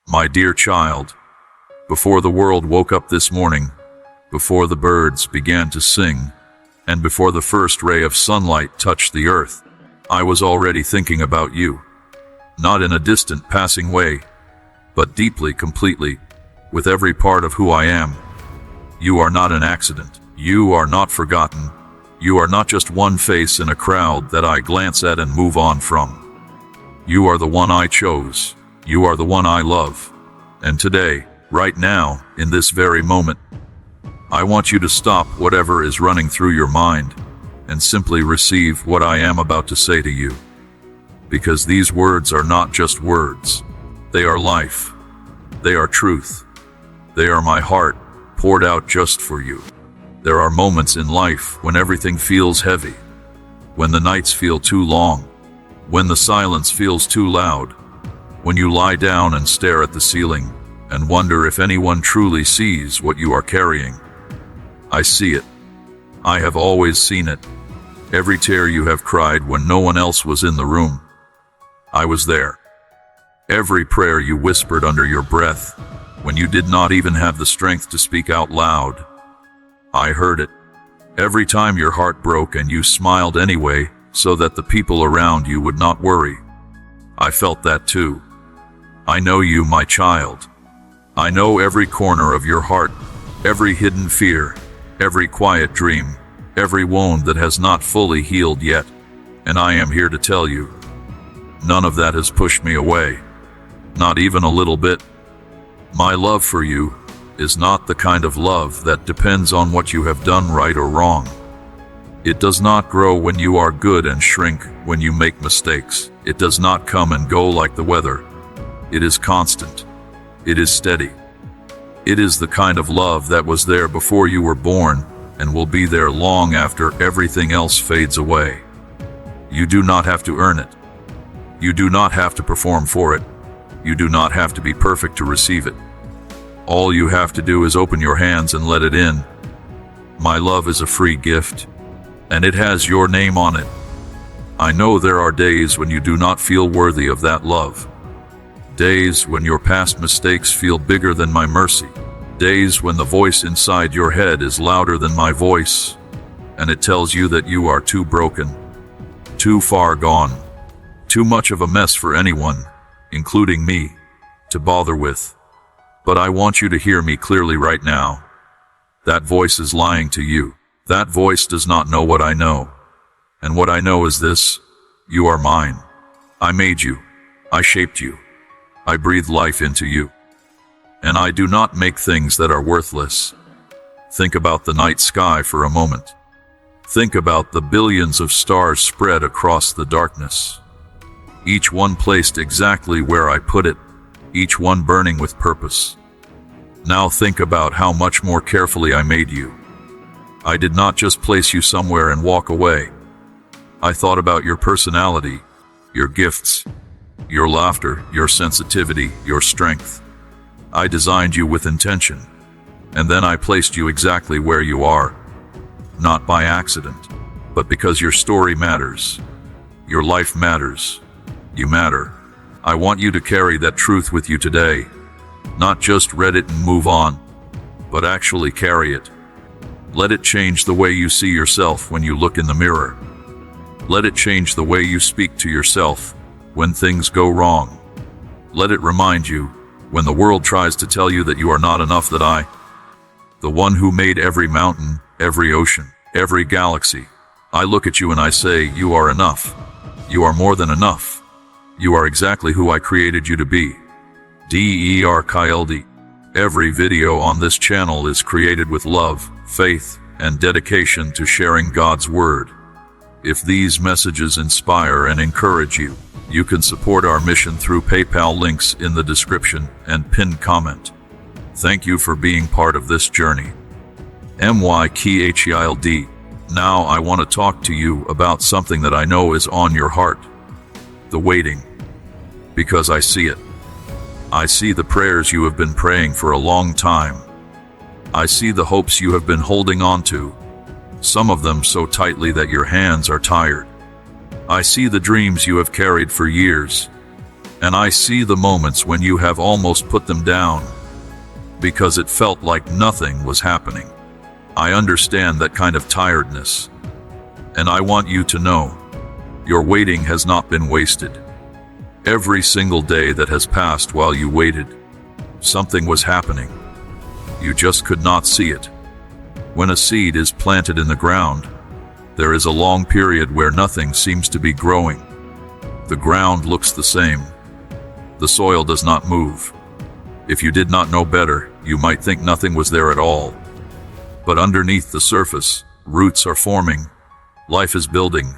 My dear child, before the world woke up this morning, before the birds began to sing, and before the first ray of sunlight touched the earth, I was already thinking about you. Not in a distant passing way, but deeply, completely, with every part of who I am. You are not an accident. You are not forgotten. You are not just one face in a crowd that I glance at and move on from. You are the one I chose. You are the one I love. And today, right now, in this very moment, I want you to stop whatever is running through your mind and simply receive what I am about to say to you. Because these words are not just words. They are life. They are truth. They are my heart poured out just for you. There are moments in life when everything feels heavy, when the nights feel too long, when the silence feels too loud, when you lie down and stare at the ceiling and wonder if anyone truly sees what you are carrying. I see it. I have always seen it. Every tear you have cried when no one else was in the room. I was there. Every prayer you whispered under your breath when you did not even have the strength to speak out loud. I heard it. Every time your heart broke and you smiled anyway so that the people around you would not worry. I felt that too. I know you, my child. I know every corner of your heart, every hidden fear, every quiet dream, every wound that has not fully healed yet. And I am here to tell you, none of that has pushed me away. Not even a little bit. My love for you is not the kind of love that depends on what you have done right or wrong. It does not grow when you are good and shrink when you make mistakes. It does not come and go like the weather. It is constant. It is steady. It is the kind of love that was there before you were born and will be there long after everything else fades away. You do not have to earn it. You do not have to perform for it. You do not have to be perfect to receive it. All you have to do is open your hands and let it in. My love is a free gift, and it has your name on it. I know there are days when you do not feel worthy of that love. Days when your past mistakes feel bigger than my mercy. Days when the voice inside your head is louder than my voice, and it tells you that you are too broken, too far gone, too much of a mess for anyone, including me, to bother with. But I want you to hear me clearly right now. That voice is lying to you. That voice does not know what I know. And what I know is this: you are mine. I made you. I shaped you. I breathed life into you. And I do not make things that are worthless. Think about the night sky for a moment. Think about the billions of stars spread across the darkness. Each one placed exactly where I put it, each one burning with purpose. Now think about how much more carefully I made you. I did not just place you somewhere and walk away. I thought about your personality, your gifts, your laughter, your sensitivity, your strength. I designed you with intention, and then I placed you exactly where you are. Not by accident, but because your story matters. Your life matters. You matter. I want you to carry that truth with you today. Not just read it and move on, but actually carry it. Let it change the way you see yourself when you look in the mirror. Let it change the way you speak to yourself when things go wrong. Let it remind you, when the world tries to tell you that you are not enough, that I, the one who made every mountain, every ocean, every galaxy, I look at you and I say, you are enough. You are more than enough. You are exactly who I created you to be. DERKLD. Every video on this channel is created with love, faith, and dedication to sharing God's Word. If these messages inspire and encourage you, you can support our mission through PayPal, links in the description and pinned comment. Thank you for being part of this journey. MYKHILD. Now I want to talk to you about something that I know is on your heart. The waiting. Because I see it. I see the prayers you have been praying for a long time. I see the hopes you have been holding on to, some of them so tightly that your hands are tired. I see the dreams you have carried for years, And I see the moments when you have almost put them down, because it felt like nothing was happening. I understand that kind of tiredness. And I want you to know, your waiting has not been wasted. Every single day that has passed while you waited, something was happening. You just could not see it. When a seed is planted in the ground, there is a long period where nothing seems to be growing. The ground looks the same. The soil does not move. If you did not know better, you might think nothing was there at all. But underneath the surface, roots are forming, life is building,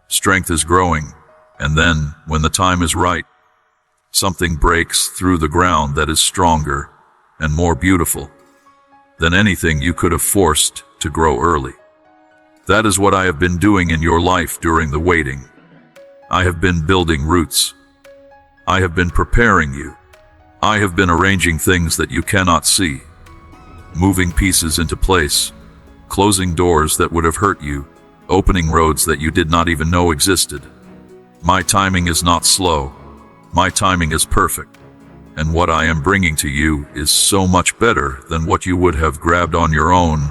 strength is growing, and then, when the time is right, something breaks through the ground that is stronger and more beautiful than anything you could have forced to grow early. That is what I have been doing in your life during the waiting. I have been building roots. I have been preparing you. I have been arranging things that you cannot see, moving pieces into place, closing doors that would have hurt you, opening roads that you did not even know existed. My timing is not slow. My timing is perfect. And what I am bringing to you is so much better than what you would have grabbed on your own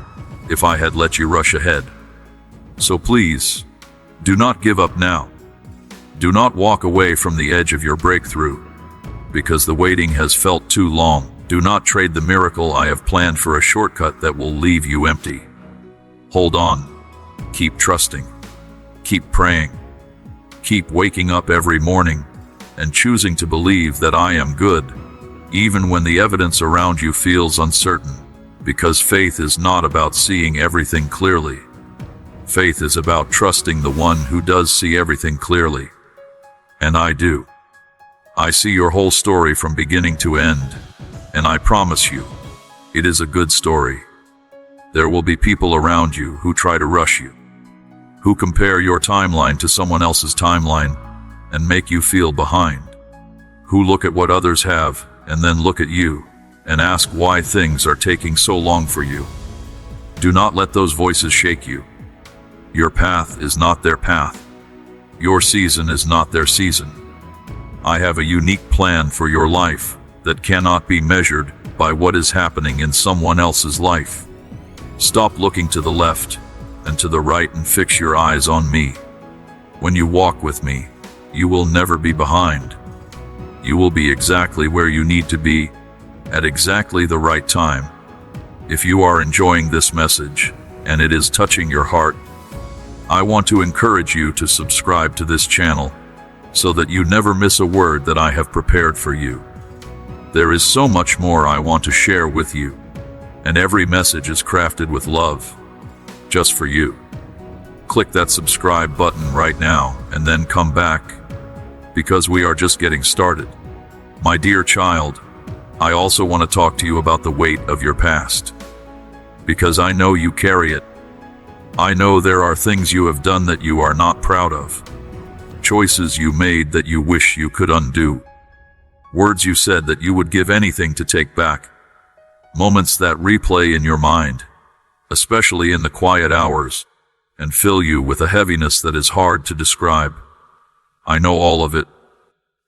if I had let you rush ahead. So please, do not give up now. Do not walk away from the edge of your breakthrough, because the waiting has felt too long. Do not trade the miracle I have planned for a shortcut that will leave you empty. Hold on. Keep trusting. Keep praying. Keep waking up every morning and choosing to believe that I am good, even when the evidence around you feels uncertain, because faith is not about seeing everything clearly. Faith is about trusting the one who does see everything clearly. And I do. I see your whole story from beginning to end, and I promise you, it is a good story. There will be people around you who try to rush you, who compare your timeline to someone else's timeline and make you feel behind, who look at what others have and then look at you and ask why things are taking so long for you. Do not let those voices shake you. Your path is not their path. Your season is not their season. I have a unique plan for your life that cannot be measured by what is happening in someone else's life. Stop looking to the left and to the right and fix your eyes on me. When you walk with me, you will never be behind. You will be exactly where you need to be at exactly the right time. If you are enjoying this message and it is touching your heart, I want to encourage you to subscribe to this channel so that you never miss a word that I have prepared for you. There is so much more I want to share with you, and every message is crafted with love, just for you. Click that subscribe button right now and then come back, because we are just getting started. My dear child, I also want to talk to you about the weight of your past, because I know you carry it. I know there are things you have done that you are not proud of, choices you made that you wish you could undo, words you said that you would give anything to take back, moments that replay in your mind, especially in the quiet hours, and fill you with a heaviness that is hard to describe. I know all of it,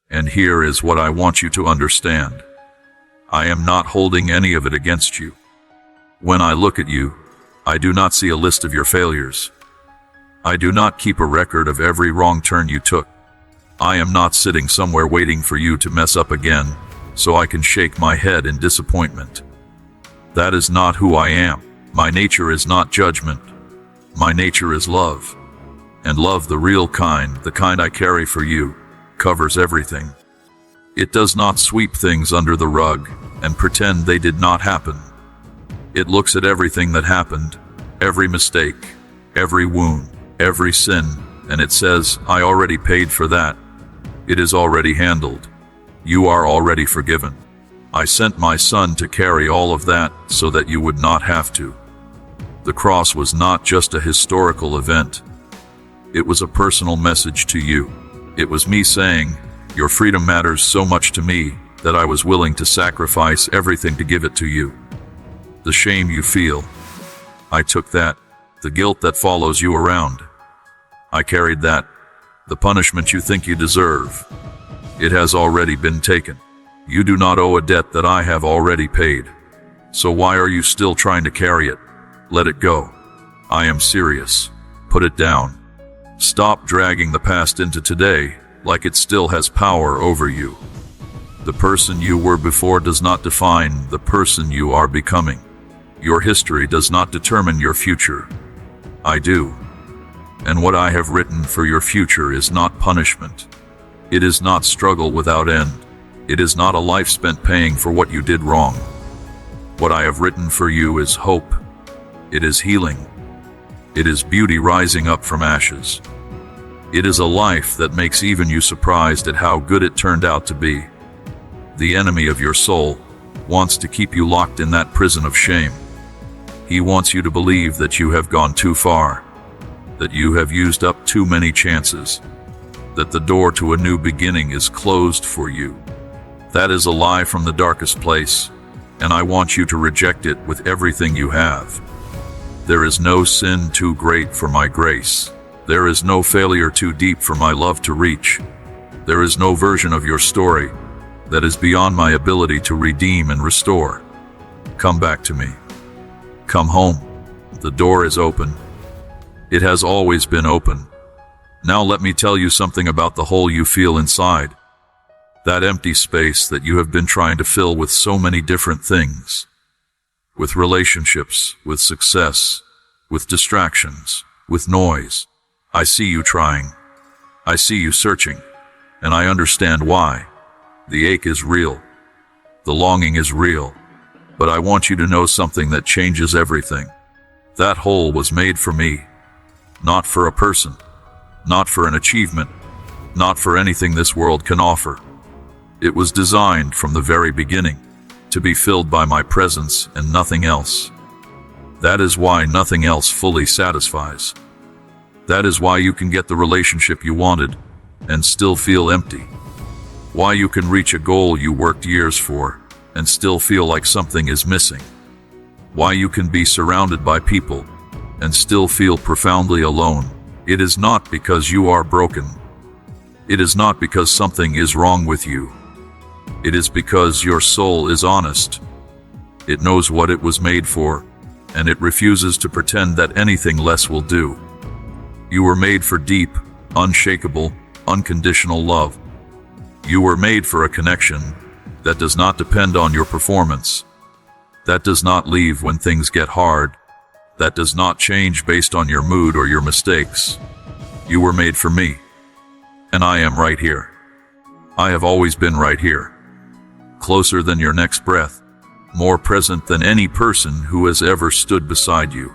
and here is what I want you to understand. I am not holding any of it against you. When I look at you, I do not see a list of your failures. I do not keep a record of every wrong turn you took. I am not sitting somewhere waiting for you to mess up again, so I can shake my head in disappointment. That is not who I am. My nature is not judgment. My nature is love. And love, the real kind, the kind I carry for you, covers everything. It does not sweep things under the rug and pretend they did not happen. It looks at everything that happened, every mistake, every wound, every sin, and it says, I already paid for that. It is already handled. You are already forgiven. I sent my son to carry all of that so that you would not have to. The cross was not just a historical event. It was a personal message to you. It was me saying, your freedom matters so much to me that I was willing to sacrifice everything to give it to you. The shame you feel, I took that. The guilt that follows you around, I carried that. The punishment you think you deserve, It has already been taken. You do not owe a debt that I have already paid. So why are you still trying to carry it? Let it go. I am serious. Put it down. Stop dragging the past into today like it still has power over you. The person you were before does not define the person you are becoming. Your history does not determine your future. I do. And what I have written for your future is not punishment. It is not struggle without end. It is not a life spent paying for what you did wrong. What I have written for you is hope. It is healing. It is beauty rising up from ashes. It is a life that makes even you surprised at how good it turned out to be. The enemy of your soul wants to keep you locked in that prison of shame. He wants you to believe that you have gone too far, that you have used up too many chances, that the door to a new beginning is closed for you. That is a lie from the darkest place, and I want you to reject it with everything you have. There is no sin too great for my grace. There is no failure too deep for my love to reach. There is no version of your story that is beyond my ability to redeem and restore. Come back to me. Come home. The door is open. It has always been open. Now let me tell you something about the hole you feel inside. That empty space that you have been trying to fill with so many different things. With relationships, with success, with distractions, with noise. I see you trying. I see you searching. And I understand why. The ache is real. The longing is real. But I want you to know something that changes everything. That hole was made for me. Not for a person. Not for an achievement. Not for anything this world can offer. It was designed from the very beginning to be filled by my presence and nothing else. That is why nothing else fully satisfies. That is why you can get the relationship you wanted and still feel empty. Why you can reach a goal you worked years for and still feel like something is missing. Why you can be surrounded by people and still feel profoundly alone. It is not because you are broken. It is not because something is wrong with you. It is because your soul is honest. It knows what it was made for, and it refuses to pretend that anything less will do. You were made for deep, unshakable, unconditional love. You were made for a connection that does not depend on your performance, that does not leave when things get hard, that does not change based on your mood or your mistakes. You were made for me, and I am right here. I have always been right here, closer than your next breath, more present than any person who has ever stood beside you,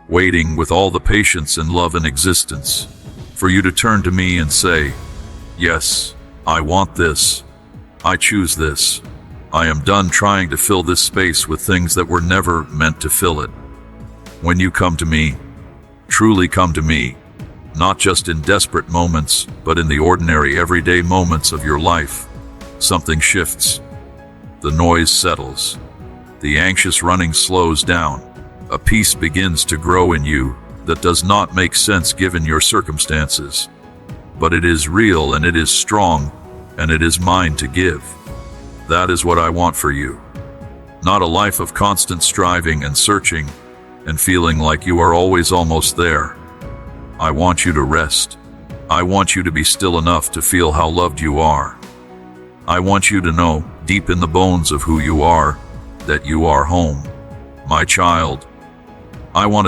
waiting with all the patience and love in existence for you to turn to me and say, yes, I want this. I choose this. I am done trying to fill this space with things that were never meant to fill it. When you come to me, truly come to me, not just in desperate moments, but in the ordinary everyday moments of your life, something shifts. The noise settles. The anxious running slows down. A peace begins to grow in you that does not make sense given your circumstances. But it is real and it is strong, and it is mine to give. That is what I want for you. Not a life of constant striving and searching and feeling like you are always almost there. I want you to rest. I want you to be still enough to feel how loved you are. I want you to know, deep in the bones of who you are, that you are home. My child, I want to